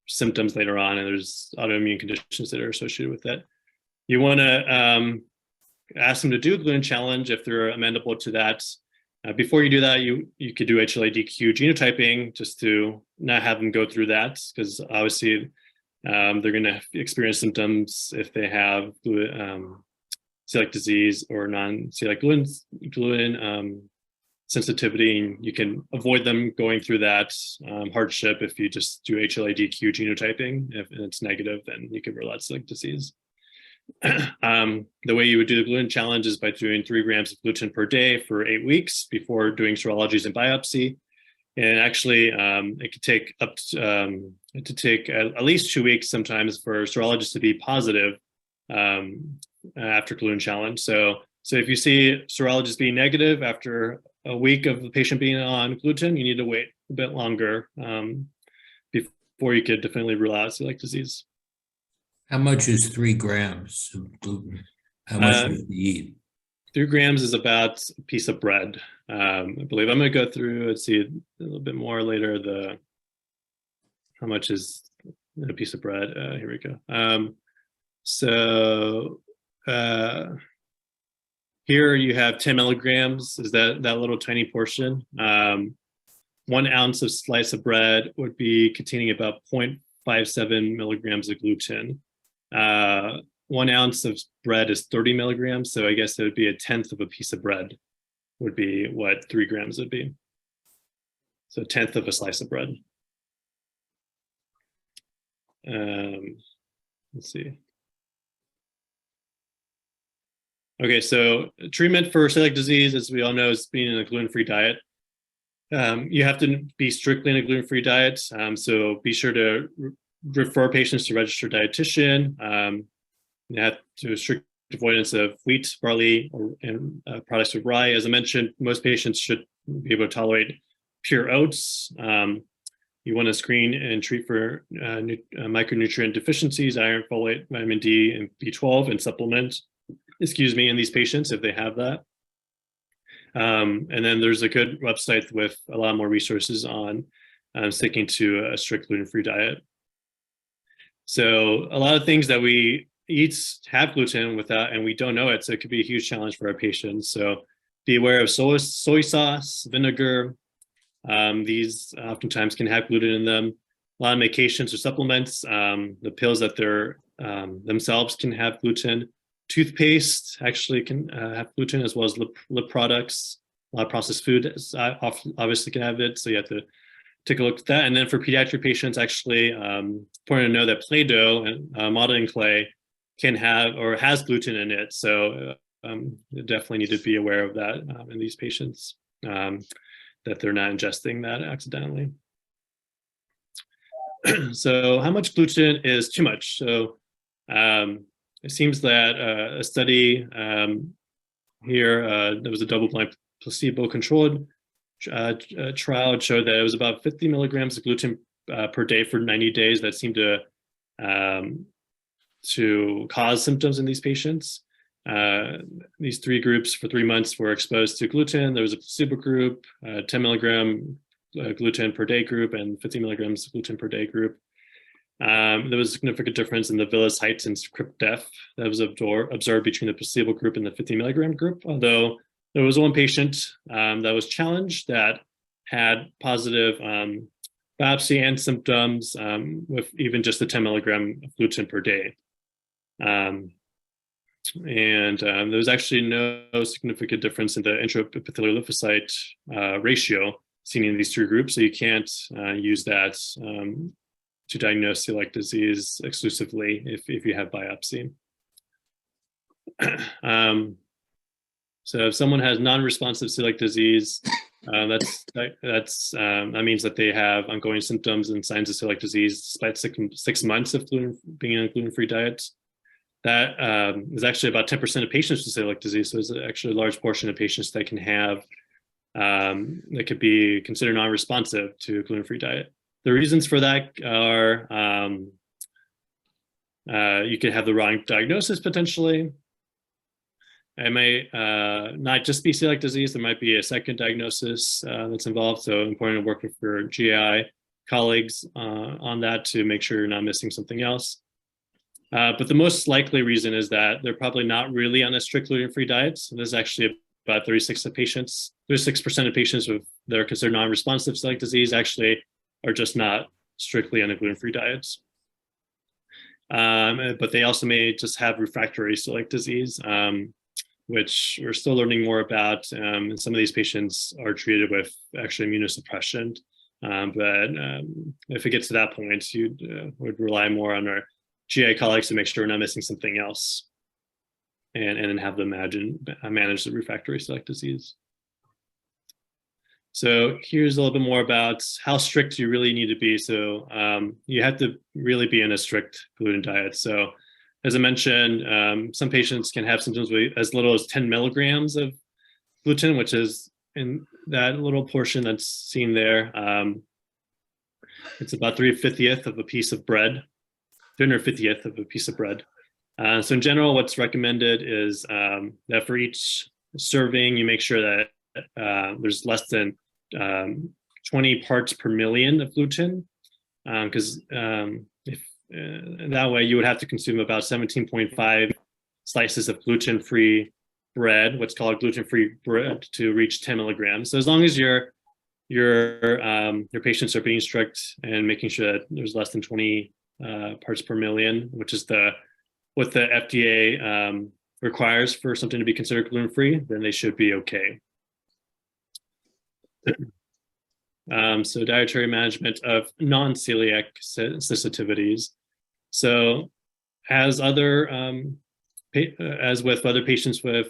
symptoms later on, and there's autoimmune conditions that are associated with it. You want to ask them to do a gluten challenge if they're amenable to that. Before you do that, you could do HLA-DQ genotyping just to not have them go through that, because obviously they're going to experience symptoms if they have celiac disease or non-celiac gluten sensitivity, and you can avoid them going through that hardship if you just do HLA-DQ genotyping. If it's negative, then you can rule out celiac disease. The way you would do the gluten challenge is by doing 3 grams of gluten per day for 8 weeks before doing serologies and biopsy. And actually, it could take at least 2 weeks sometimes for serologists to be positive after gluten challenge. So if you see serologists being negative after a week of the patient being on gluten, you need to wait a bit longer before you could definitely rule out celiac disease. How much is 3 grams of gluten? How much do you eat? 3 grams is about a piece of bread. I believe I'm going to go through and see a little bit more later. How much is a piece of bread? Here we go. So here you have 10 milligrams. Is that little tiny portion? 1 ounce of slice of bread would be containing about 0.57 milligrams of gluten. 1 ounce of bread is 30 milligrams, so I guess it would be a tenth of a piece of bread would be what 3 grams would be. So a tenth of a slice of bread. Let's see. Okay, so treatment for celiac disease, as we all know, is being in a gluten-free diet. You have to be strictly in a gluten-free diet, so be sure to refer patients to a registered dietitian. You have to strict avoidance of wheat, barley, and products of rye. As I mentioned, most patients should be able to tolerate pure oats. You want to screen and treat for micronutrient deficiencies, iron, folate, vitamin D, and B12, and supplement, in these patients if they have that. And then there's a good website with a lot more resources on sticking to a strict gluten-free diet. So a lot of things that we eat have gluten without, and we don't know it, so it could be a huge challenge for our patients. So be aware of soy sauce, vinegar. These oftentimes can have gluten in them. A lot of medications or supplements, the pills that they're themselves can have gluten. Toothpaste actually can have gluten, as well as lip products. A lot of processed food obviously can have it, so you have to take a look at that. And then for pediatric patients, actually, important to know that Play-Doh and modeling clay can have or has gluten in it. So you definitely need to be aware of that in these patients, that they're not ingesting that accidentally. So how much gluten is too much? So it seems that a study here, there was a double-blind placebo-controlled trial showed that it was about 50 milligrams of gluten per day for 90 days that seemed to cause symptoms in these patients. These 3 groups for 3 months were exposed to gluten. There was a placebo group, 10 milligram gluten per day group, and 50 milligrams gluten per day group. There was a significant difference in the villus height and script depth that was observed between the placebo group and the 50 milligram group, although there was 1 patient that was challenged that had positive biopsy and symptoms with even just the 10 milligram of gluten per day. And there was actually no significant difference in the intraepithelial lymphocyte ratio seen in these 2 groups, so you can't use that to diagnose celiac disease exclusively if you have biopsy. So if someone has non-responsive celiac disease, that means that they have ongoing symptoms and signs of celiac disease despite 6 months of being on a gluten-free diet. That is actually about 10% of patients with celiac disease. So it's actually a large portion of patients that can have, that could be considered non-responsive to a gluten-free diet. The reasons for that are you could have the wrong diagnosis potentially. It may not just be celiac disease. There might be a second diagnosis that's involved. So important to work with your GI colleagues on that to make sure you're not missing something else. But the most likely reason is that they're probably not really on a strict gluten-free diet. So there's actually about 36% of patients that are considered non-responsive to celiac disease actually are just not strictly on a gluten-free diet. But they also may just have refractory celiac disease, which we're still learning more about. And some of these patients are treated with actually immunosuppression. But if it gets to that point, you would rely more on our GI colleagues to make sure we're not missing something else, and then have them manage the refractory celiac disease. So here's a little bit more about how strict you really need to be. So you have to really be in a strict gluten diet. So as I mentioned, some patients can have symptoms with as little as 10 milligrams of gluten, which is in that little portion that's seen there. It's about 3/50th of a piece of bread, 250th of a piece of bread. So in general, what's recommended is that for each serving, you make sure that there's less than 20 parts per million of gluten, because if that way you would have to consume about 17.5 slices of gluten-free bread, what's called gluten-free bread, to reach 10 milligrams. So as long as your patients are being strict and making sure that there's less than 20 parts per million, which is what the FDA requires for something to be considered gluten-free, then they should be okay. So dietary management of non-celiac sensitivities. So as with other patients with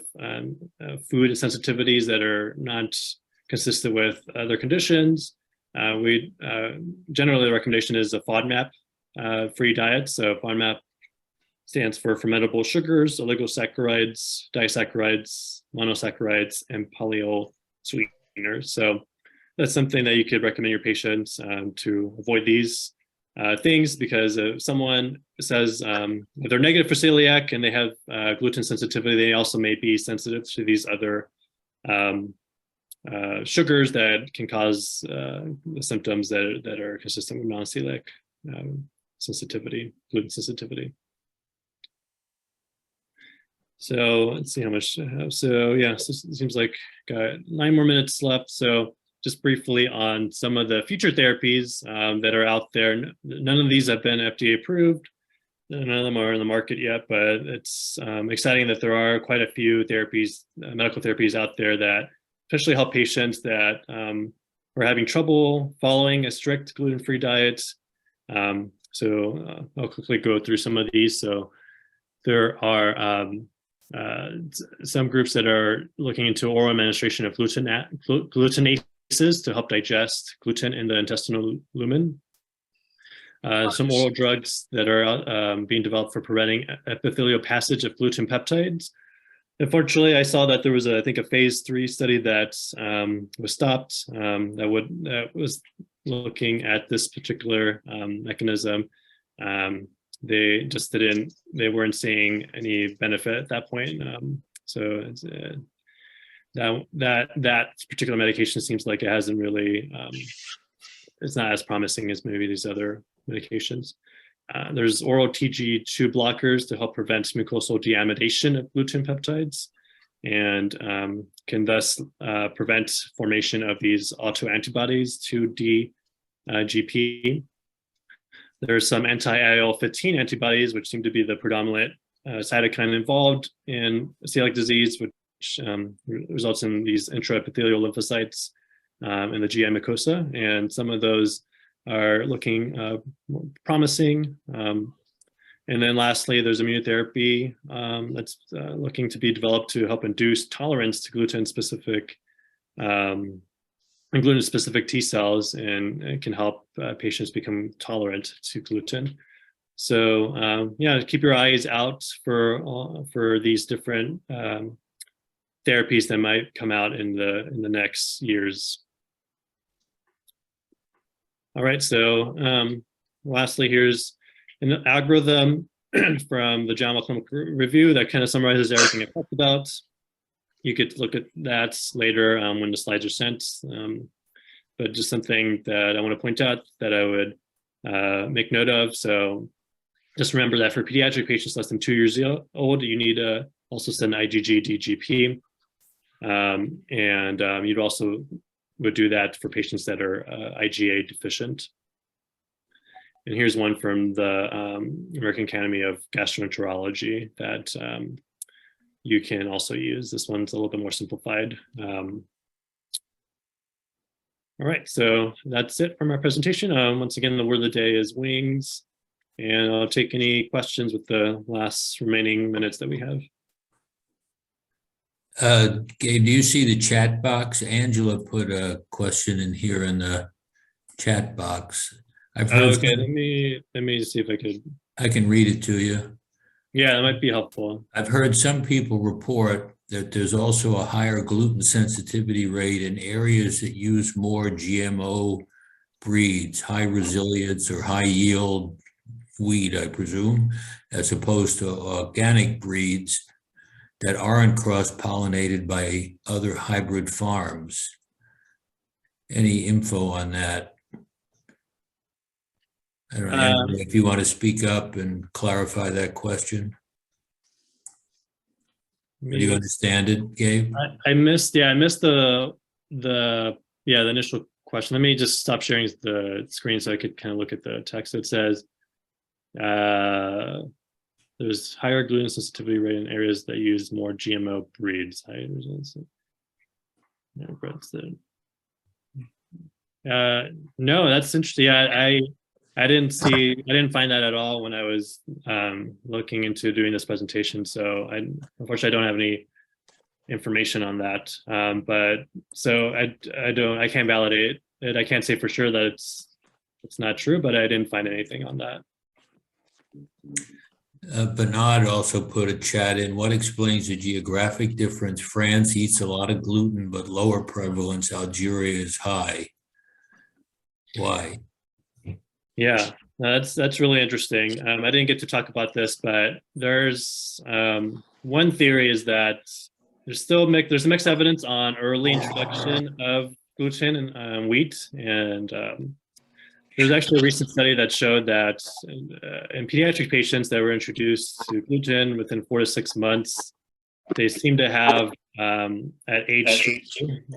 food sensitivities that are not consistent with other conditions, we generally the recommendation is a FODMAP free diet. So FODMAP stands for fermentable sugars, oligosaccharides, disaccharides, monosaccharides, and polyol sweeteners. So that's something that you could recommend your patients to avoid these things, because if someone says if they're negative for celiac and they have gluten sensitivity, they also may be sensitive to these other sugars that can cause the symptoms that are consistent with non-celiac sensitivity, gluten sensitivity. So let's see how much I have. So yeah, so it seems like got 9 more minutes left. So just briefly on some of the future therapies that are out there. None of these have been FDA approved. None of them are in the market yet, but it's exciting that there are quite a few therapies, medical therapies out there that especially help patients that are having trouble following a strict gluten-free diet. So I'll quickly go through some of these. So there are some groups that are looking into oral administration of glutenases to help digest gluten in the intestinal lumen. Some oral drugs that are being developed for preventing epithelial passage of gluten peptides. Unfortunately, I saw that there was, I think, a phase 3 study that was stopped that was looking at this particular mechanism. They just they weren't seeing any benefit at that point. So it's, that particular medication seems like it hasn't really, it's not as promising as maybe these other medications. There's oral TG2 blockers to help prevent mucosal deamidation of gluten peptides, and can thus prevent formation of these autoantibodies to DGP. There are some anti-IL-15 antibodies, which seem to be the predominant cytokine involved in celiac disease, which results in these intraepithelial lymphocytes in the GI mucosa. And some of those are looking promising. And then lastly, there's immunotherapy that's looking to be developed to help induce tolerance to gluten-specific T cells, and it can help patients become tolerant to gluten. So yeah, keep your eyes out for these different therapies that might come out in the next years. All right, so lastly, here's an algorithm from the JAMA Clinical Review that kind of summarizes everything I talked about. You could look at that later when the slides are sent. But just something that I want to point out that I would make note of. So just remember that for pediatric patients less than 2 years old, you need to also send IgG DGP. And you'd also would do that for patients that are IgA deficient. And here's one from the American Academy of Gastroenterology that you can also use. This one's a little bit more simplified. All right, so that's it from our presentation. Once again, the word of the day is wings, and I'll take any questions with the last remaining minutes that we have. Gabe, do you see the chat box? Angela put a question in here in the chat box. I've heard okay, let me see if I can read it to you. Yeah, that might be helpful. I've heard some people report that there's also a higher gluten sensitivity rate in areas that use more GMO breeds, high resilience or high yield wheat, I presume, as opposed to organic breeds that aren't cross-pollinated by other hybrid farms? Any info on that? I don't know, Andrew, if you want to speak up and clarify that question. Do you understand it, Gabe? I missed the initial question. Let me just stop sharing the screen so I could kind of look at the text. It says there's higher gluten sensitivity rate in areas that use more GMO breeds. No, that's interesting. Yeah, I didn't find that at all when I was looking into doing this presentation. So unfortunately I don't have any information on that. But so I can't validate it. I can't say for sure that it's not true, but I didn't find anything on that. Bernard also put a chat in. What explains the geographic difference? France eats a lot of gluten, but lower prevalence. Algeria is high. Why? Yeah, that's really interesting. I didn't get to talk about this, but there's one theory is that there's mixed evidence on early introduction of gluten and wheat, and there's actually a recent study that showed that in pediatric patients that were introduced to gluten within 4 to 6 months, they seem to have at age 3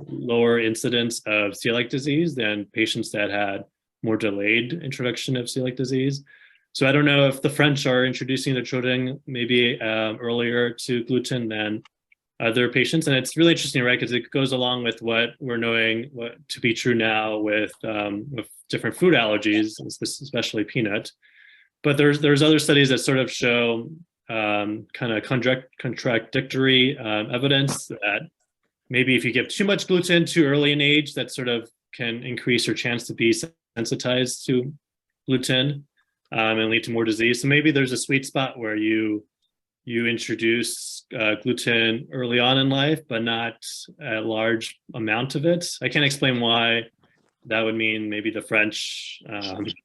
lower incidence of celiac disease than patients that had more delayed introduction of celiac disease. So I don't know if the French are introducing their children maybe earlier to gluten than other patients. And it's really interesting, right? Because it goes along with what we're knowing to be true now with different food allergies, especially peanut. But there's other studies that sort of show kind of contradictory evidence that maybe if you give too much gluten too early in age, that sort of can increase your chance to be sensitized to gluten and lead to more disease. So maybe there's a sweet spot where you introduce gluten early on in life, but not a large amount of it. I can't explain why that would mean maybe the French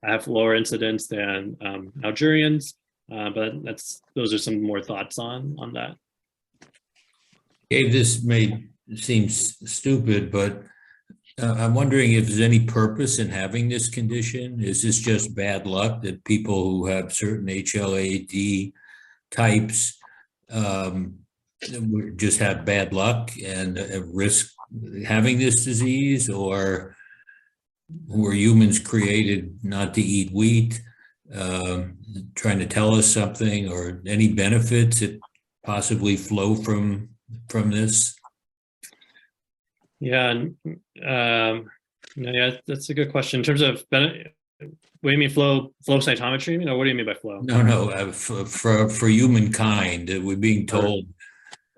have lower incidence than Algerians, but those are some more thoughts on that. Gabe, this may seem stupid, but I'm wondering if there's any purpose in having this condition. Is this just bad luck that people who have certain HLA-D types just have bad luck and risk having this disease, or were humans created not to eat wheat, trying to tell us something, or any benefits that possibly flow from this? Yeah, yeah, that's a good question. In terms of what do you mean flow cytometry? What do you mean by flow? No, for humankind, we're being told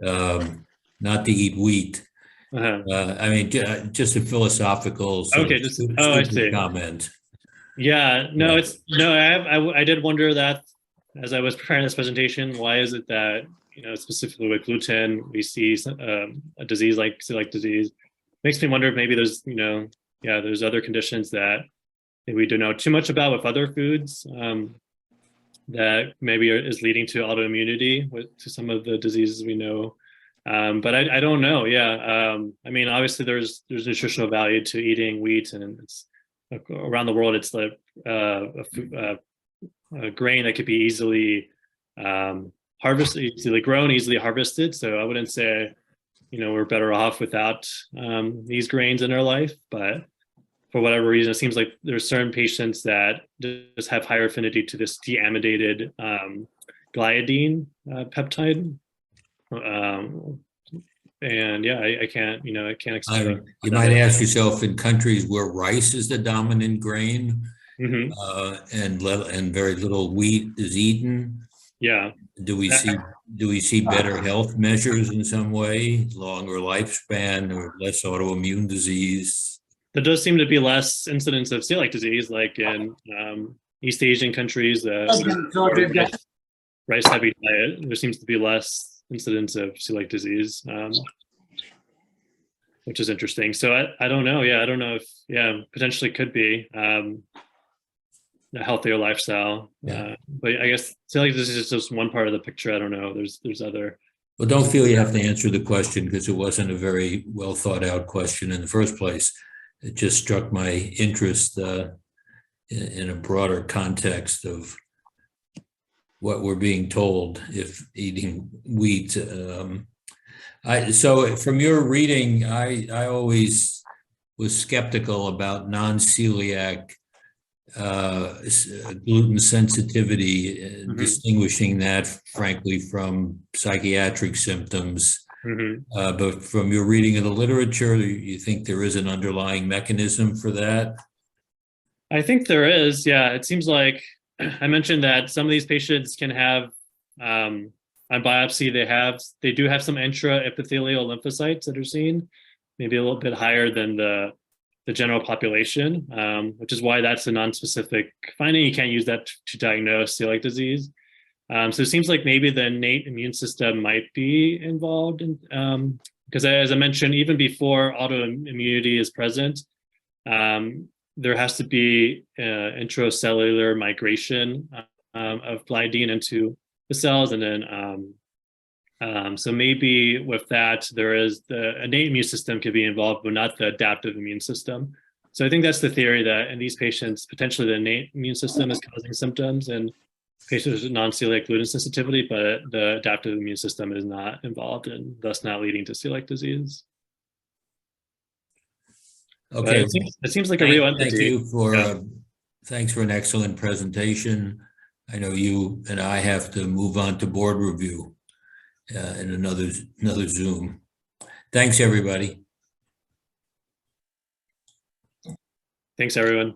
not to eat wheat. I mean, just a philosophical stupid comment. Yeah, no, I did wonder that as I was preparing this presentation. Why is it that specifically with gluten we see a disease like celiac disease? Makes me wonder if maybe there's there's other conditions that we don't know too much about with other foods that maybe is leading to autoimmunity to some of the diseases we know. But I don't know. Yeah, I mean, obviously there's nutritional value to eating wheat, and it's around the world. It's like a grain that could be easily harvested, easily grown, easily harvested. So I wouldn't say we're better off without these grains in our life, but for whatever reason, it seems like there's certain patients that just have higher affinity to this deamidated gliadine peptide. And yeah, I can't explain. You might ask yourself, in countries where rice is the dominant grain, and very little wheat is eaten. Yeah. Do we see better health measures in some way, longer lifespan or less autoimmune disease? There does seem to be less incidence of celiac disease, like in East Asian countries, rice-heavy diet. There seems to be less incidence of celiac disease. which is interesting. So I don't know. Yeah, I don't know if, potentially could be a healthier lifestyle. Yeah. But I guess celiac disease is just one part of the picture. I don't know. There's other. Well, don't feel you have to answer the question because it wasn't a very well thought out question in the first place. It just struck my interest in a broader context of what we're being told if eating wheat. So from your reading, I always was skeptical about non-celiac gluten sensitivity, distinguishing that, frankly, from psychiatric symptoms. But from your reading of the literature, you think there is an underlying mechanism for that? I think there is. Yeah, it seems like I mentioned that some of these patients can have on biopsy they do have some intraepithelial lymphocytes that are seen, maybe a little bit higher than the general population, which is why that's a non-specific finding. You can't use that to diagnose celiac disease. So it seems like maybe the innate immune system might be involved in, because as I mentioned, even before autoimmunity is present, there has to be intracellular migration of gliadin into the cells, and then so maybe with that, there is the innate immune system could be involved, but not the adaptive immune system. So I think that's the theory, that in these patients, potentially the innate immune system is causing symptoms in patients with non-celiac gluten sensitivity, but the adaptive immune system is not involved and thus not leading to celiac disease. Okay. It seems like a real entity. Thank you for, thanks for an excellent presentation. I know you and I have to move on to board review in another Zoom. Thanks, everybody. Thanks, everyone.